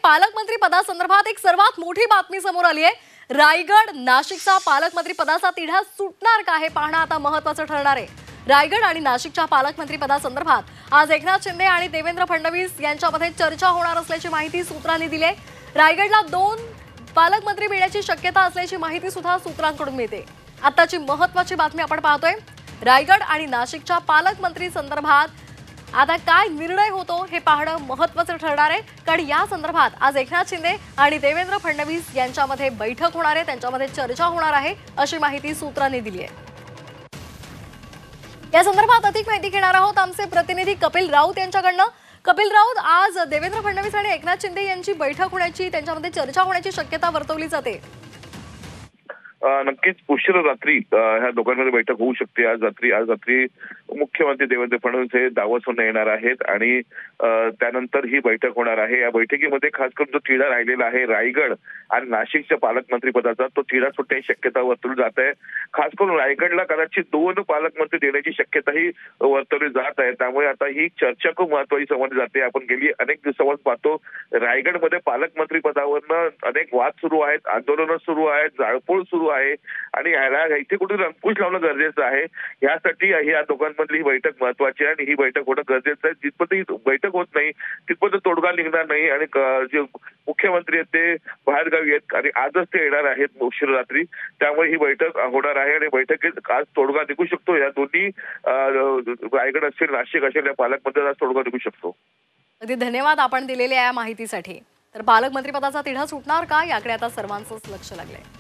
पालकमंत्री पदासंदर्भात एक सर्वात मोठी बातमी समोर आली आहे। रायगड नाशिकचा पालकमंत्री पदाचा तिढा सुटणार का हे पाहणं आता महत्त्वाचं ठरणार आहे। रायगड आणि नाशिकच्या पालकमंत्री पदासंदर्भात आज एकनाथ शिंदे आणि देवेंद्र फडणवीस यांच्यामध्ये चर्चा होणार असल्याची माहिती सूत्रांनी दिली आहे। रायगडला 2 पालकमंत्री मिळण्याची शक्यता असल्याची माहिती सुद्धा सूत्रांकडून मिळते। आताची महत्त्वाची बातमी आपण पाहतोय। रायगड आणि नाशिकच्या पालकमंत्री संदर्भात आता काय निर्णय होतो हे पाहणं महत्त्वाचं ठरणार आहे, कारण या संदर्भात आज एकनाथ शिंदे आणि देवेंद्र फडणवीस यांच्यामध्ये बैठक होणार आहे, त्यांच्यामध्ये चर्चा होणार आहे अशी माहिती सूत्रांनी दिली आहे। या संदर्भात अधिक माहिती घेणार आहोत आमचे प्रतिनिधी कपिल राऊत यांच्याकडनं। कपिल राऊत, आज देवेंद्र फडणवीस आणि एकनाथ शिंदे यांची बैठक होण्याची, त्यांच्यामध्ये चर्चा होण्याची शक्यता वर्तवली जाते। नक्कीच उशीर रात्री ह्या दोघांमध्ये बैठक होऊ शकते। आज रात्री मुख्यमंत्री देवेंद्र फडणवीस हे दावोसहून येणार आहेत आणि त्यानंतर ही बैठक होणार आहे। या बैठकीमध्ये खास करून जो तिढा राहिलेला आहे रायगड आणि नाशिकच्या पालकमंत्री पदाचा, तो तिढा सुटण्याची शक्यता वर्तवली जात आहे। खास करून रायगडला कदाचित 2 पालकमंत्री देण्याची शक्यताही वर्तवली जात आहे। त्यामुळे आता ही चर्चा खूप महत्त्वाची समजली जाते। आपण गेली अनेक दिवसांपासून पाहतो रायगडमध्ये पालकमंत्री पदावरनं अनेक वाद सुरू आहेत, आंदोलनं सुरू आहेत, जाळपोळ सुरू आहे आणि ह्याला इथे कुठे अंकुश लावणं गरजेचं आहे। यासाठी या दोघांमधली ही बैठक महत्त्वाची आहे आणि ही बैठक होणं गरजेचं आहे। जिथपर्यंत ही बैठक होत नाही तिथपर्यंत तोडगा निघणार नाही आणि जे मुख्यमंत्री आहेत ते बाहेरगावी आहेत आणि आजच ते येणार आहेत उशीर रात्री। त्यामुळे ही बैठक होणार आहे आणि बैठकीत आज तोडगा निघू शकतो। या दोन्ही रायगड असेल नाशिक असेल या पालकमंत्र्यांचा तोडगा निघू शकतो। अगदी धन्यवाद आपण दिलेल्या या माहितीसाठी। तर पालकमंत्री पदाचा तिढा सुटणार का याकडे आता सर्वांचंच लक्ष लागलंय।